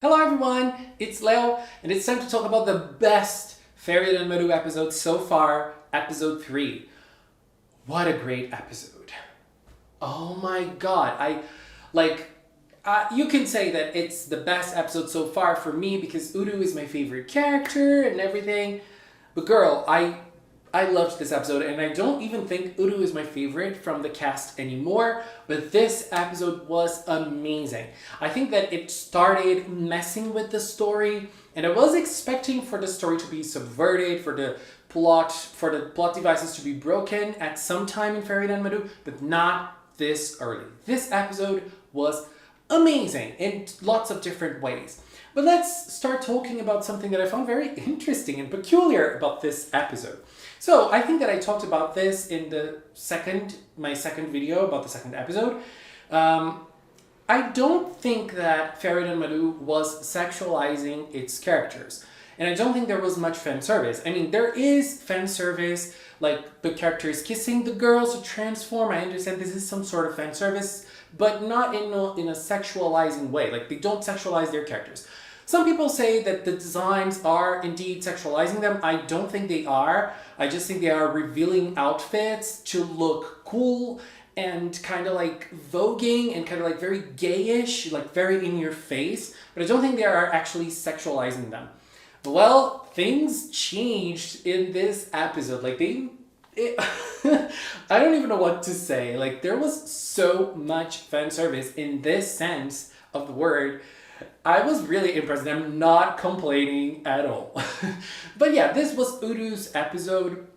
Hello everyone, it's Leo, and it's time to talk about the best Fairy RANMARU episode so far, episode 3. What a great episode. Oh my god, you can say that it's the best episode so far for me because Uru is my favorite character and everything. But girl, I loved this episode, and I don't even think Uru is my favorite from the cast anymore, but this episode was amazing. I think that it started messing with the story, and I was expecting for the story to be subverted, for the plot devices to be broken at some time in Fairy RANMARU, but not this early. This episode was amazing in lots of different ways. But let's start talking about something that I found very interesting and peculiar about this episode. So I think that I talked about this in my second video about the second episode. I don't think that Fairy RANMARU was sexualizing its characters. And I don't think there was much fan service. I mean, there is fan service, like the characters kissing the girls to transform. I understand this is some sort of fan service, but not in a sexualizing way. Like, they don't sexualize their characters. Some people say that the designs are indeed sexualizing them. I don't think they are. I just think they are revealing outfits to look cool and kind of like voguing and kind of like very gayish, like very in your face. But I don't think they are actually sexualizing them. Well, things changed in this episode. I don't even know what to say. Like, there was so much fan service in this sense of the word. I was really impressed, and I'm not complaining at all. But yeah, this was Uru's episode,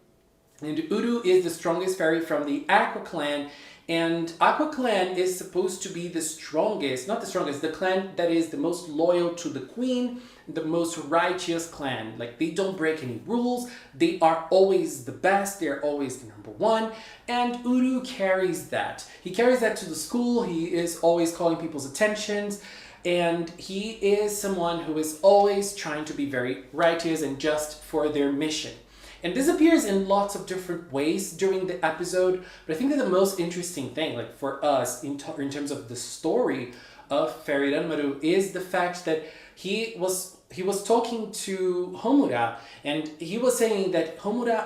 and Uru is the strongest fairy from the Aqua Clan, and Aqua Clan is supposed to be the strongest, not the strongest, the clan that is the most loyal to the queen, the most righteous clan. Like, they don't break any rules, they are always the best, they're always the number one, and Uru carries that. He carries that to the school, he is always calling people's attentions, and he is someone who is always trying to be very righteous and just for their mission. And this appears in lots of different ways during the episode, but I think that the most interesting thing, like for us, in terms of the story of Fairy RANMARU, is the fact that he was talking to Homura, and he was saying that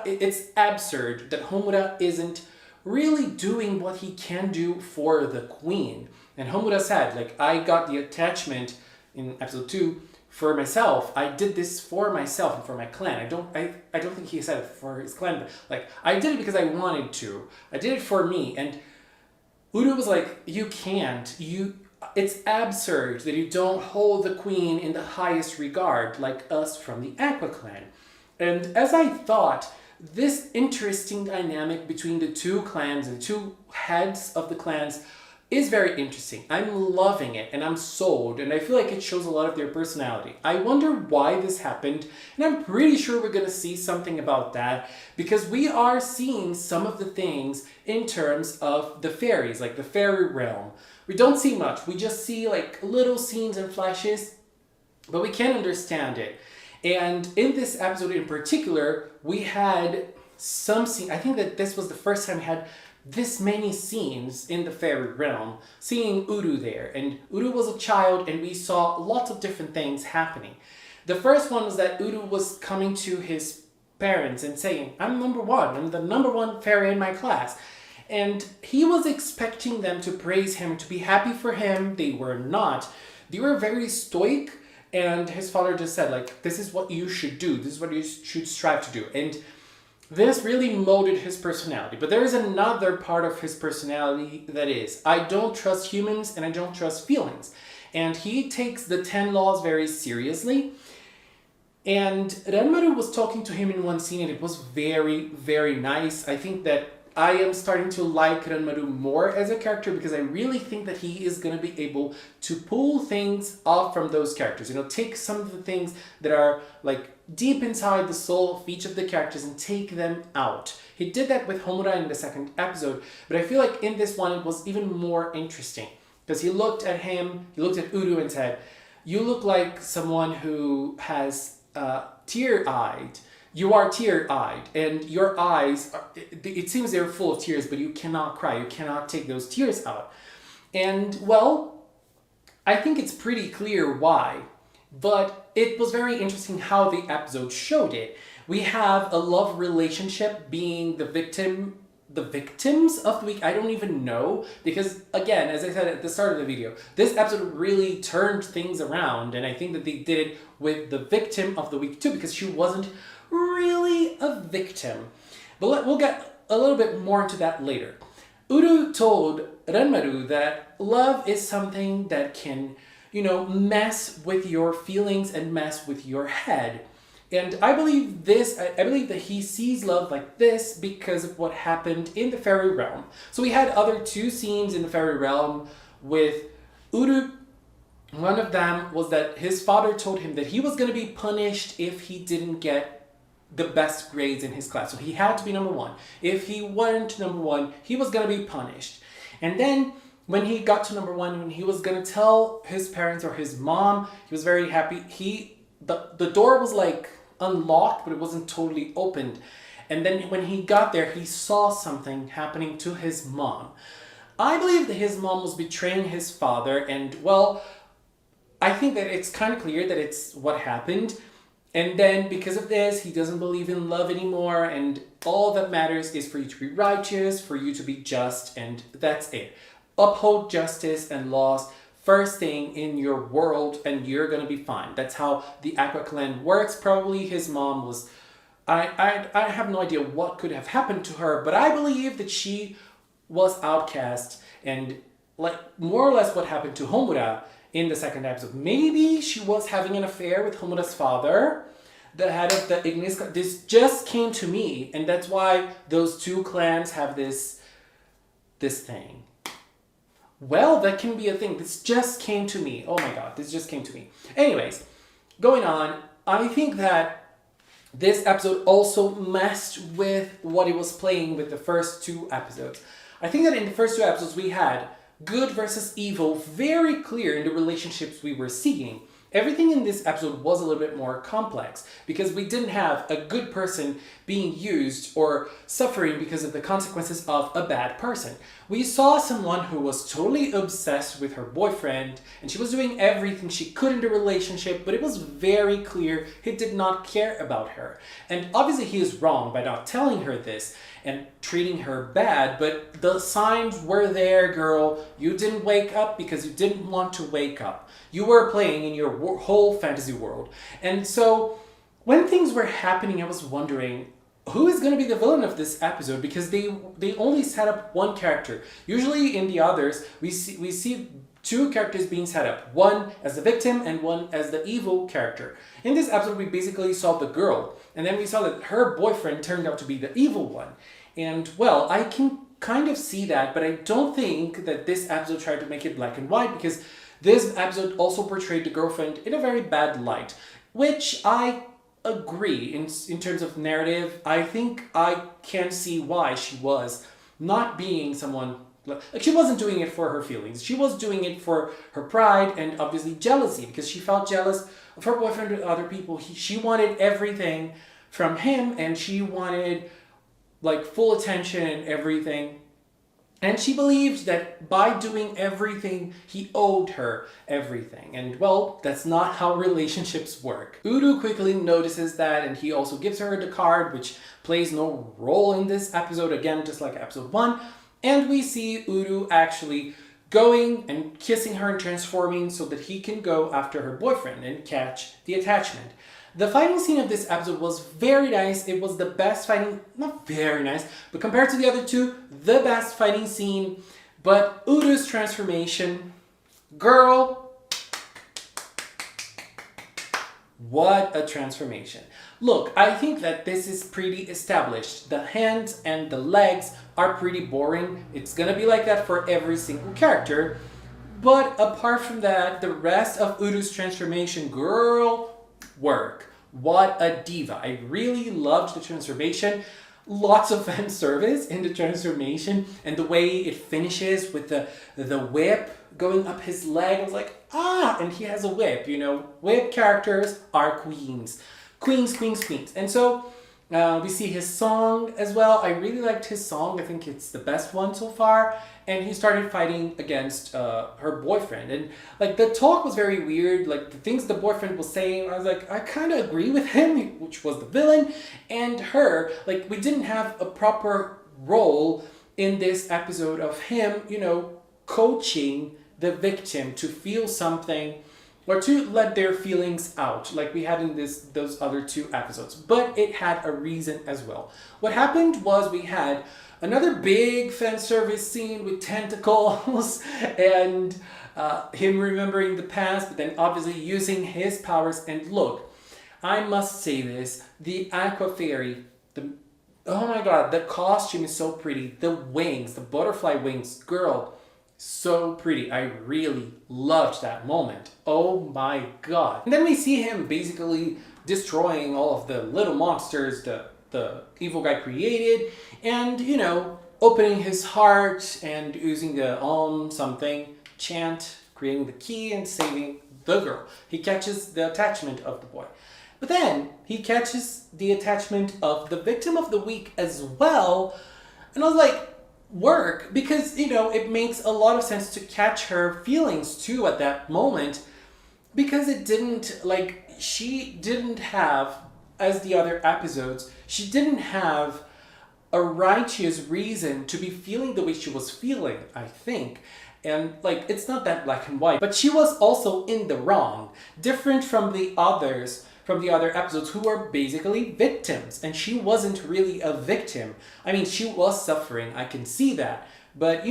it's absurd that Homura isn't really doing what he can do for the queen. And Homura said, like, I got the attachment in episode 2 for myself. I did this for myself and for my clan. I don't think he said it for his clan, but like, I did it because I wanted to. I did it for me. And Uru was like, you can't. It's absurd that you don't hold the queen in the highest regard like us from the Aqua Clan. And as I thought, this interesting dynamic between the two clans and the two heads of the clans is very interesting. I'm loving it, and I'm sold, and I feel like it shows a lot of their personality. I wonder why this happened, and I'm pretty sure we're gonna see something about that, because we are seeing some of the things in terms of the fairies, like the fairy realm. We don't see much, we just see like little scenes and flashes, but we can understand it. And in this episode in particular, we had some scene. I think that this was the first time we had this many scenes in the fairy realm, seeing Uru there. And Uru was a child, and we saw lots of different things happening. The first one was that Uru was coming to his parents and saying, I'm number one, I'm the number one fairy in my class. And he was expecting them to praise him, to be happy for him. They were not. They were very stoic, and his father just said, like, this is what you should do, this is what you should strive to do. And this really molded his personality. But there is another part of his personality that is, I don't trust humans and I don't trust feelings. And he takes the 10 laws very seriously. And RANMARU was talking to him in one scene, and it was very, very nice. I think that I am starting to like RANMARU more as a character, because I really think that he is going to be able to pull things off from those characters. You know, take some of the things that are like deep inside the soul of each of the characters and take them out. He did that with Homura in the second episode, but I feel like in this one it was even more interesting, because he looked at Uru and said, you look like someone who has tear-eyed. You are tear-eyed, and your eyes, it seems they're full of tears, but you cannot cry. You cannot take those tears out. And, well, I think it's pretty clear why. But it was very interesting how the episode showed it. We have a love relationship being the victims of the week. I don't even know because, again, as I said at the start of the video, this episode really turned things around, and I think that they did it with the victim of the week too, because she wasn't really a victim. But we'll get a little bit more into that later. Uru told RANMARU that love is something that can, mess with your feelings and mess with your head. And I believe that he sees love like this because of what happened in the fairy realm. So we had other two scenes in the fairy realm with Uru. One of them was that his father told him that he was going to be punished if he didn't get the best grades in his class. So he had to be number one. If he weren't number one, he was going to be punished. And then when he got to number one, when he was going to tell his parents or his mom, he was very happy. The door was like unlocked, but it wasn't totally opened. And then when he got there, he saw something happening to his mom. I believe that his mom was betraying his father, and well, I think that it's kind of clear that it's what happened. And then because of this, he doesn't believe in love anymore, and all that matters is for you to be righteous, for you to be just, and that's it. Uphold justice and laws first thing in your world, and you're gonna be fine. That's how the Aqua clan works. Probably his mom was, I have no idea what could have happened to her, but I believe that she was outcast, and like more or less what happened to Homura in the second episode. Maybe she was having an affair with Homura's father, the head of the Ignis. This just came to me, and that's why those two clans have this thing. Well, that can be a thing. This just came to me. Oh my god, this just came to me. Anyways, going on, I think that this episode also messed with what it was playing with the first two episodes. I think that in the first two episodes we had good versus evil very clear in the relationships we were seeing. Everything in this episode was a little bit more complex because we didn't have a good person being used or suffering because of the consequences of a bad person. We saw someone who was totally obsessed with her boyfriend and she was doing everything she could in the relationship, but it was very clear he did not care about her. And obviously he is wrong by not telling her this and treating her bad, but the signs were there, girl. You didn't wake up because you didn't want to wake up. You were playing in your whole fantasy world. And so when things were happening, I was wondering, who is going to be the villain of this episode? Because they only set up one character. Usually in the others, we see two characters being set up. One as the victim and one as the evil character. In this episode, we basically saw the girl. And then we saw that her boyfriend turned out to be the evil one. And well, I can kind of see that, but I don't think that this episode tried to make it black and white, because this episode also portrayed the girlfriend in a very bad light, which I agree in terms of narrative. I think I can see why she was not being someone, like she wasn't doing it for her feelings. She was doing it for her pride and obviously jealousy, because she felt jealous of her boyfriend with other people. She wanted everything from him, and she wanted like full attention and everything. And she believed that by doing everything, he owed her everything. And well, that's not how relationships work. Uru quickly notices that, and he also gives her the card, which plays no role in this episode, again, just like episode 1. And we see Uru actually going and kissing her and transforming so that he can go after her boyfriend and catch the attachment. The fighting scene of this episode was very nice. It was the best fighting, not very nice, but compared to the other two, the best fighting scene. But Uru's transformation, girl, what a transformation. Look, I think that this is pretty established. The hands and the legs are pretty boring. It's gonna be like that for every single character. But apart from that, the rest of Uru's transformation, girl, work. What a diva. I really loved the transformation. Lots of fan service in the transformation, and the way it finishes with the whip going up his leg. I was like, ah, and he has a whip, you know. Whip characters are queens. Queens, queens, queens. And so We see his song as well. I really liked his song. I think it's the best one so far. And he started fighting against her boyfriend. And like the talk was very weird. Like the things the boyfriend was saying, I was like, I kind of agree with him, which was the villain. And her, like we didn't have a proper role in this episode of him, coaching the victim to feel something or to let their feelings out like we had in those other two episodes. But it had a reason as well. What happened was we had another big fan service scene with tentacles and him remembering the past, but then obviously using his powers. And look, I must say this, the Aqua Fairy, oh my god, the costume is so pretty. The wings, the butterfly wings, girl, so pretty. I really loved that moment. Oh my god. And then we see him basically destroying all of the little monsters the evil guy created, and opening his heart and using the something chant, creating the key and saving the girl. He catches the attachment of the boy. But then he catches the attachment of the victim of the week as well. And I was like, work, because it makes a lot of sense to catch her feelings too at that moment, because it didn't, like, she didn't have, as the other episodes, she didn't have a righteous reason to be feeling the way she was feeling, I think. And like, it's not that black and white, but she was also in the wrong, different from the other episodes who were basically victims, and she wasn't really a victim. I mean, she was suffering, I can see that, but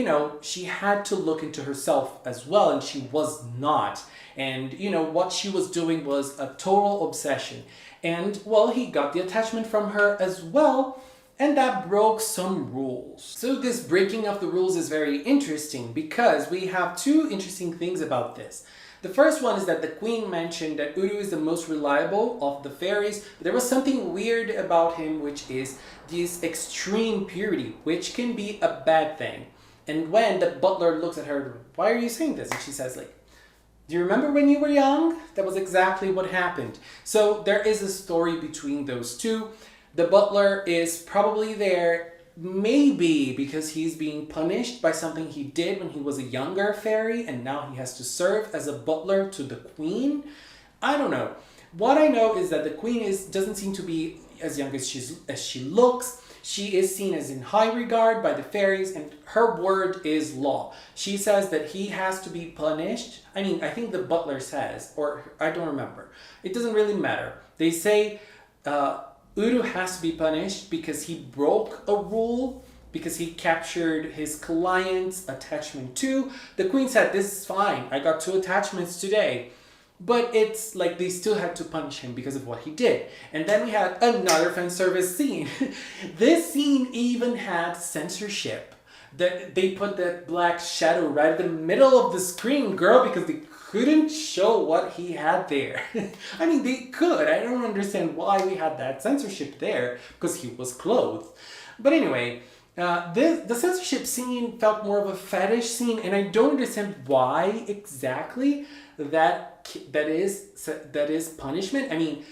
she had to look into herself as well, and she was not. And what she was doing was a total obsession. And well, he got the attachment from her as well, and that broke some rules. So this breaking of the rules is very interesting because we have two interesting things about this. The first one is that the queen mentioned that Uru is the most reliable of the fairies, but there was something weird about him, which is this extreme purity, which can be a bad thing. And when the butler looks at her, why are you saying this? And she says, like, do you remember when you were young? That was exactly what happened. So there is a story between those two. The butler is probably there maybe because he's being punished by something he did when he was a younger fairy, and now he has to serve as a butler to the queen. I don't know. What I know is that the queen doesn't seem to be as young as she looks. She is seen as in high regard by the fairies, and her word is law. She says that he has to be punished. I mean, I think the butler says, or I don't remember. It doesn't really matter. They say Uru has to be punished because he broke a rule, because he captured his client's attachment too. The queen said, this is fine, I got 2 attachments today. But it's like they still had to punish him because of what he did. And then we had another fan service scene. This scene even had censorship. They put that black shadow right in the middle of the screen, girl, because they couldn't show what he had there. I mean, they could. I don't understand why we had that censorship there, because he was clothed. But anyway, the censorship scene felt more of a fetish scene, and I don't understand why exactly that is punishment. I mean,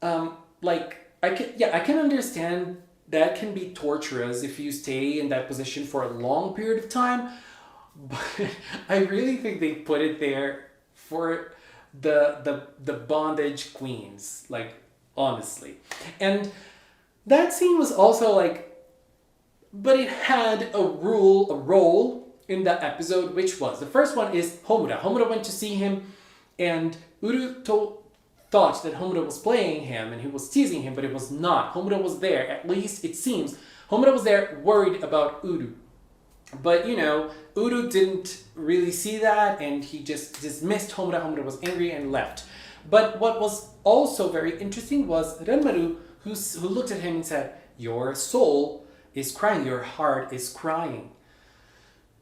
I can understand that can be torturous if you stay in that position for a long period of time, but I really think they put it there for the bondage queens, like, honestly. And that scene was also like, but it had a role in the episode, which was, the first one is Homura. Homura went to see him, and Uru thought that Homura was playing him and he was teasing him, but it was not. Homura was there, at least it seems. Homura was there worried about Uru. But Uru didn't really see that, and he just dismissed Homura. Homura was angry and left. But what was also very interesting was RANMARU, who looked at him and said, your soul is crying, your heart is crying.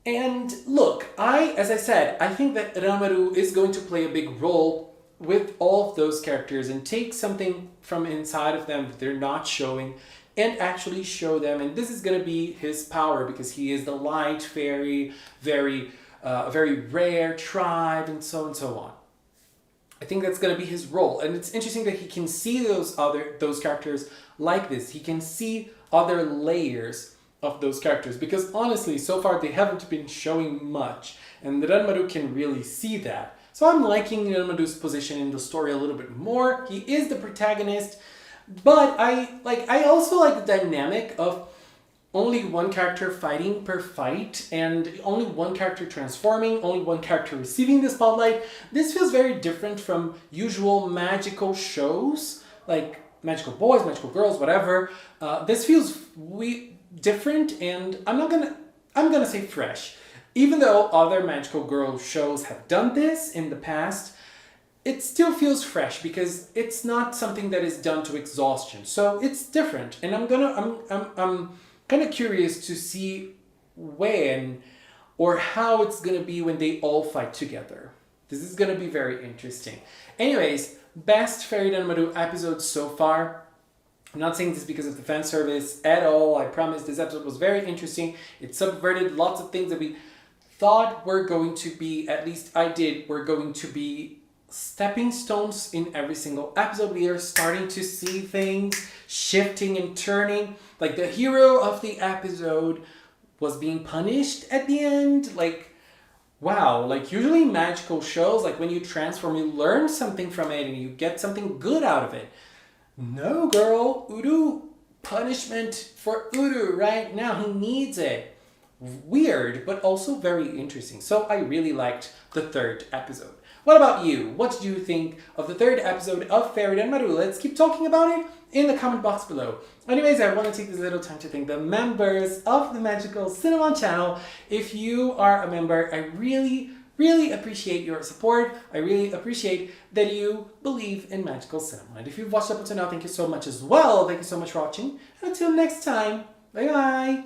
And look, as I said, I think that RANMARU is going to play a big role with all of those characters and take something from inside of them that they're not showing and actually show them. And this is going to be his power, because he is the light fairy, very rare tribe, and so on. I think that's gonna be his role, and it's interesting that he can see those characters like this. He can see other layers of those characters because honestly, so far they haven't been showing much, and Ranmaru can really see that. So I'm liking Ranmaru's position in the story a little bit more. He is the protagonist, but I also like the dynamic of only one character fighting per fight and only one character transforming, only one character receiving the spotlight. This feels very different from usual magical shows like Magical Boys, Magical Girls, whatever. This feels different, and I'm gonna say fresh. Even though other Magical Girl shows have done this in the past, it still feels fresh because it's not something that is done to exhaustion. So it's different, and I'm kind of curious to see when or how it's gonna be when they all fight together. This is gonna be very interesting. Anyways, best Fairy Ranmaru episode so far. I'm not saying this because of the fan service at all. I promise this episode was very interesting. It subverted lots of things that we thought were going to be, at least I did, were going to be stepping stones in every single episode. We are starting to see things shifting and turning. Like the hero of the episode was being punished at the end. Like, wow, like usually magical shows, like when you transform, you learn something from it and you get something good out of it. No, girl, Uru, punishment for Uru right now. He needs it. Weird, but also very interesting. So I really liked the third episode. What about you? What did you think of the third episode of Fairy Ranmaru? Let's keep talking about it in the comment box below. Anyways, I want to take this little time to thank the members of the Magical Cinnamon channel. If you are a member, I really appreciate your support. I really appreciate that you believe in Magical Cinnamon. And if you've watched up until now, thank you so much as well. Thank you so much for watching. And until next time, bye bye.